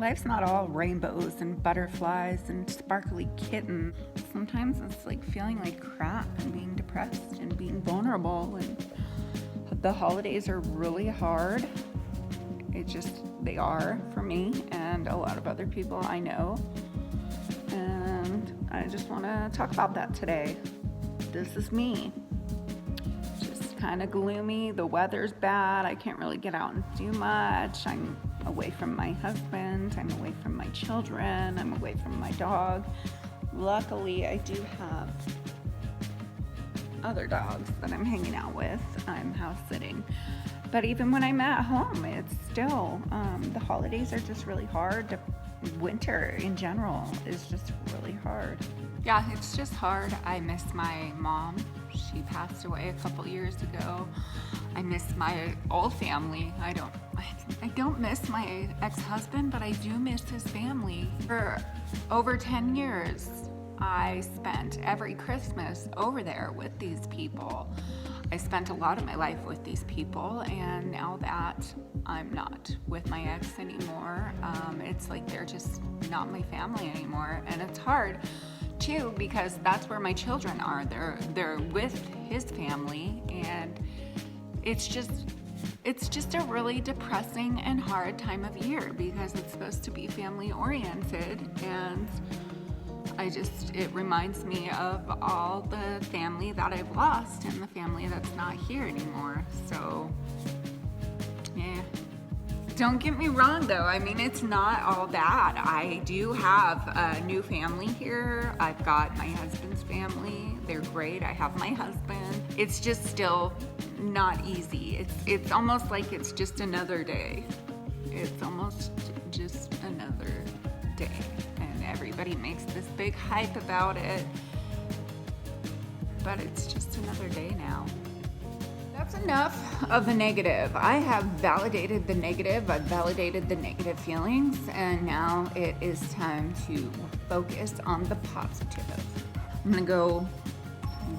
Life's not all rainbows and butterflies and sparkly kittens. Sometimes it's like feeling like crap and being depressed and being vulnerable, and the holidays are really hard. They are for me and a lot of other people I know. And I just want to talk about that today. This is me. Just kind of gloomy. The weather's bad. I can't really get out and do much. I'm away from my husband. I'm away from my children. I'm away from my dog. Luckily, I do have other dogs that I'm hanging out with. I'm house sitting. But even when I'm at home, it's still, the holidays are just really hard. Winter in general is just really hard. Yeah, it's just hard. I miss my mom. She passed away a couple years ago. I miss my old family. I don't miss my ex-husband, but I do miss his family. For over 10 years, I spent every Christmas over there with these people. I spent a lot of my life with these people, and now that I'm not with my ex anymore, it's like they're just not my family anymore. And it's hard too, because that's where my children are. They're with his family, and it's just a really depressing and hard time of year because it's supposed to be family oriented, and it reminds me of all the family that I've lost and the family that's not here anymore. So, yeah. Don't get me wrong though, I mean, it's not all bad. I do have a new family here. I've got my husband's family. They're great. I have my husband. It's just still not easy. It's almost like it's just another day. It's almost just another day. Everybody makes this big hype about it, but it's just another day now. That's enough of the negative. I have validated the negative. I've validated the negative feelings, and now it is time to focus on the positive. I'm gonna go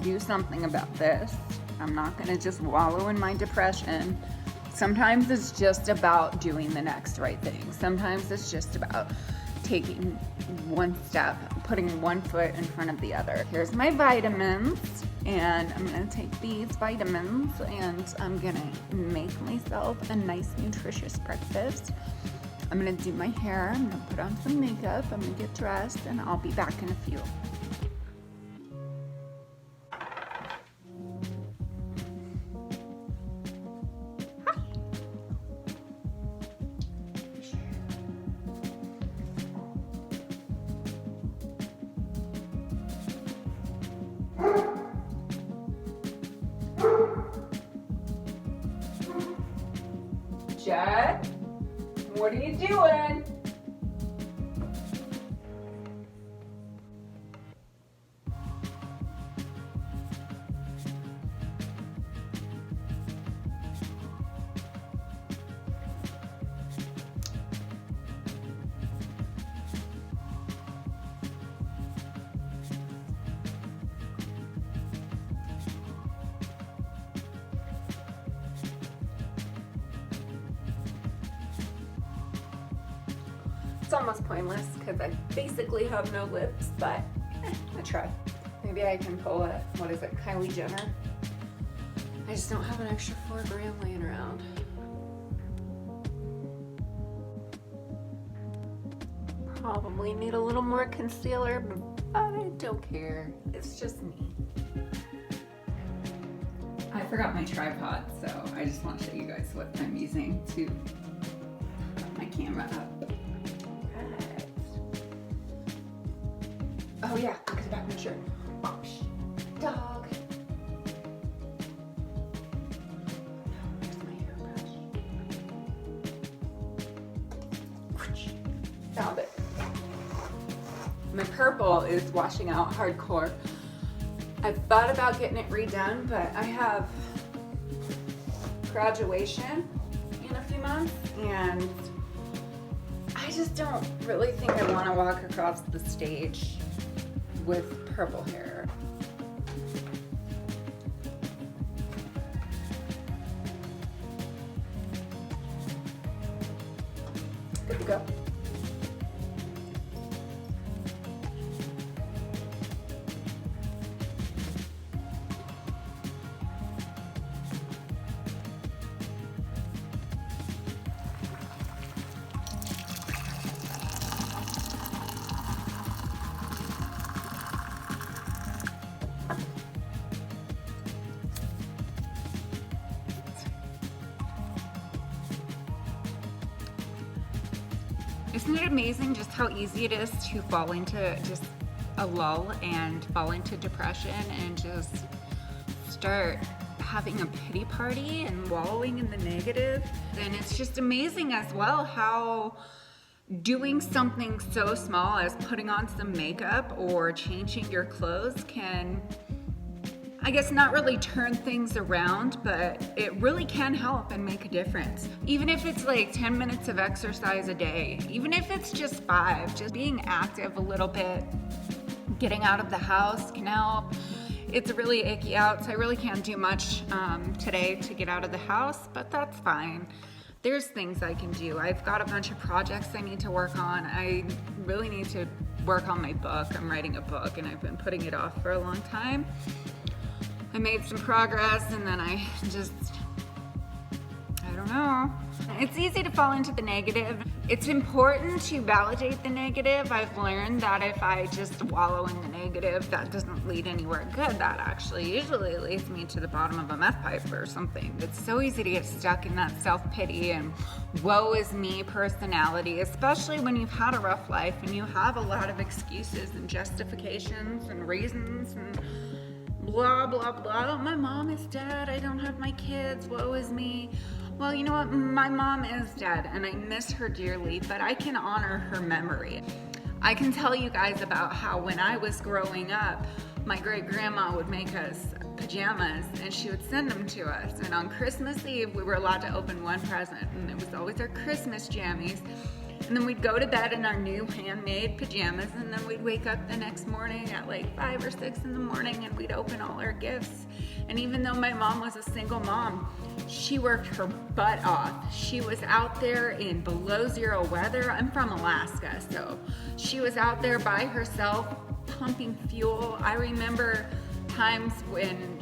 do something about this. I'm not gonna just wallow in my depression. Sometimes it's just about doing the next right thing. Sometimes it's just about taking one step, putting one foot in front of the other. Here's my vitamins, and I'm gonna take these vitamins and I'm gonna make myself a nice nutritious breakfast. I'm gonna do my hair, I'm gonna put on some makeup, I'm gonna get dressed, and I'll be back in a few. Judd, what are you doing? It's almost pointless because I basically have no lips, but I try. Maybe I can pull a, Kylie Jenner? I just don't have an extra 4 grand laying around. Probably need a little more concealer, but I don't care. It's just me. I forgot my tripod, so I just want to show you guys what I'm using to put my camera up. Oh yeah, look at the back of my shirt. Dog. Where's my hairbrush? Found it. My purple is washing out hardcore. I've thought about getting it redone, but I have graduation in a few months, and I just don't really think I want to walk across the stage with purple hair. Good to go. Isn't it amazing just how easy it is to fall into just a lull and fall into depression and just start having a pity party and wallowing in the negative? And it's just amazing as well how doing something so small as putting on some makeup or changing your clothes can, I guess, not really turn things around, but it really can help and make a difference. Even if it's like 10 minutes of exercise a day, even if it's just 5, just being active a little bit, getting out of the house can help. It's really icky out, so I really can't do much today to get out of the house, but that's fine. There's things I can do. I've got a bunch of projects I need to work on. I really need to work on my book. I'm writing a book and I've been putting it off for a long time. I made some progress and then I don't know. It's easy to fall into the negative. It's important to validate the negative. I've learned that if I just wallow in the negative, that doesn't lead anywhere good. That actually usually leads me to the bottom of a meth pipe or something. It's so easy to get stuck in that self-pity and woe is me personality, especially when you've had a rough life and you have a lot of excuses and justifications and reasons and blah, blah, blah. My mom is dead. I don't have my kids. Woe is me. Well, you know what? My mom is dead and I miss her dearly, but I can honor her memory. I can tell you guys about how when I was growing up, my great grandma would make us pajamas and she would send them to us. And on Christmas Eve, we were allowed to open one present and it was always our Christmas jammies. And then we'd go to bed in our new handmade pajamas and then we'd wake up the next morning at like 5 or 6 in the morning and we'd open all our gifts. And even though my mom was a single mom, she worked her butt off. She was out there in below zero weather. I'm from Alaska, so she was out there by herself pumping fuel. I remember times when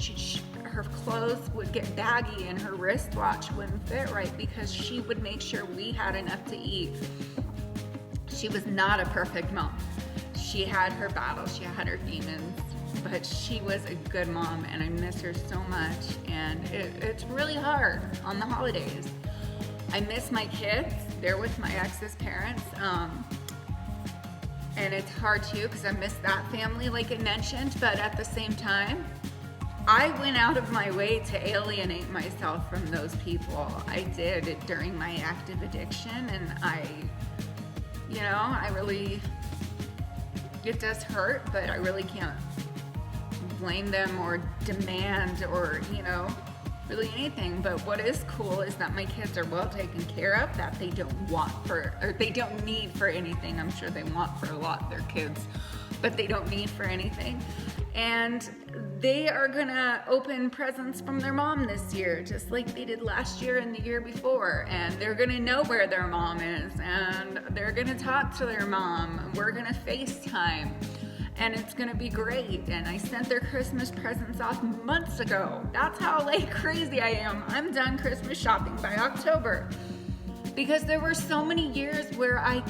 her clothes would get baggy and her wristwatch wouldn't fit right because she would make sure we had enough to eat. She was not a perfect mom. She had her battles, she had her demons, but she was a good mom and I miss her so much. And it's really hard on the holidays. I miss my kids. They're with my ex's parents. And it's hard too because I miss that family like I mentioned, but at the same time, I went out of my way to alienate myself from those people. I did it during my active addiction and I really, it does hurt, but I really can't blame them or demand or, really anything. But what is cool is that my kids are well taken care of, that they don't need for anything. I'm sure they want for a lot, their kids, but they don't need for anything. And they are gonna open presents from their mom this year, just like they did last year and the year before. And they're gonna know where their mom is, and they're gonna talk to their mom. We're gonna FaceTime, and it's gonna be great. And I sent their Christmas presents off months ago. That's how crazy I am. I'm done Christmas shopping by October because there were so many years where I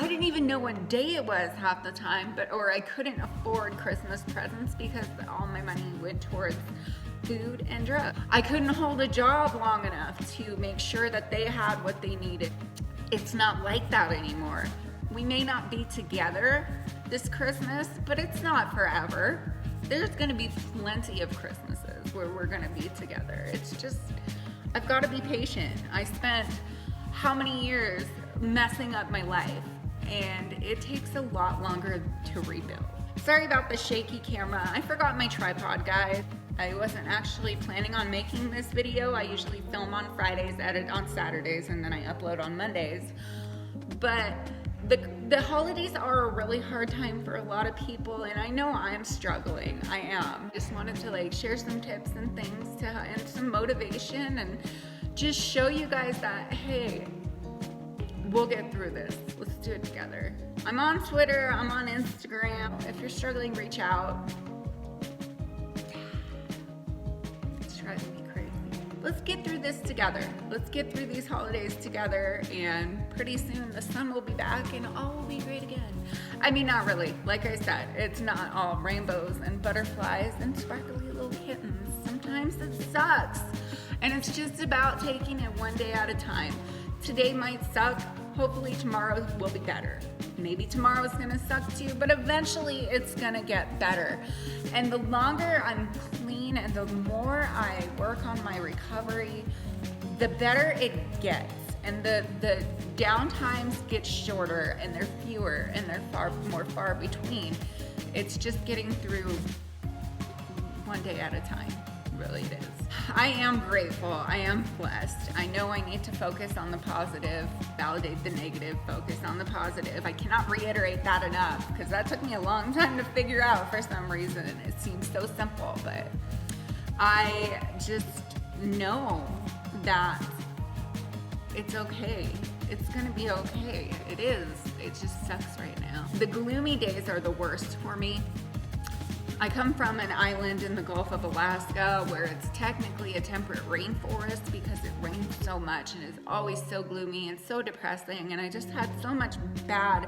didn't even know what day it was half the time, or I couldn't afford Christmas presents because all my money went towards food and drugs. I couldn't hold a job long enough to make sure that they had what they needed. It's not like that anymore. We may not be together this Christmas, but it's not forever. There's gonna be plenty of Christmases where we're gonna be together. It's just, I've gotta be patient. I spent how many years messing up my life, and it takes a lot longer to rebuild. Sorry about the shaky camera. I forgot my tripod, guys. I wasn't actually planning on making this video. I usually film on Fridays, edit on Saturdays, and then I upload on Mondays. But the holidays are a really hard time for a lot of people, and I know I'm struggling. I am. Just wanted to share some tips and things and some motivation and just show you guys that, hey, we'll get through this. Let's do it together. I'm on Twitter, I'm on Instagram. If you're struggling, reach out. It's driving me crazy. Let's get through this together. Let's get through these holidays together, and pretty soon the sun will be back and all will be great again. I mean, not really. Like I said, it's not all rainbows and butterflies and sparkly little kittens. Sometimes it sucks. And it's just about taking it one day at a time. Today might suck. Hopefully tomorrow will be better. Maybe tomorrow's gonna suck too, but eventually it's gonna get better. And the longer I'm clean and the more I work on my recovery, the better it gets. And the down times get shorter and they're fewer and they're far between. It's just getting through one day at a time. Really it is. I am grateful. I am blessed. I know I need to focus on the positive, validate the negative, focus on the positive. I cannot reiterate that enough because that took me a long time to figure out for some reason. It seems so simple, but I just know that it's okay. It's gonna be okay. It is. It just sucks right now. The gloomy days are the worst for me. I come from an island in the Gulf of Alaska where it's technically a temperate rainforest because it rains so much and is always so gloomy and so depressing, and I just had so much bad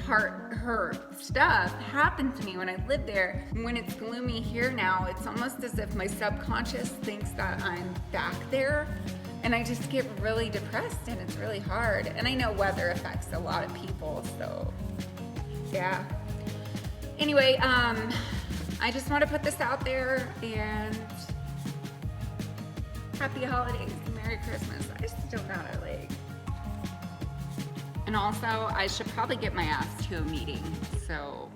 heart hurt stuff happen to me when I lived there. When it's gloomy here now, it's almost as if my subconscious thinks that I'm back there, and I just get really depressed and it's really hard. And I know weather affects a lot of people, so yeah. Anyway, I just want to put this out there, and happy holidays, Merry Christmas. I still got it, and also I should probably get my ass to a meeting, so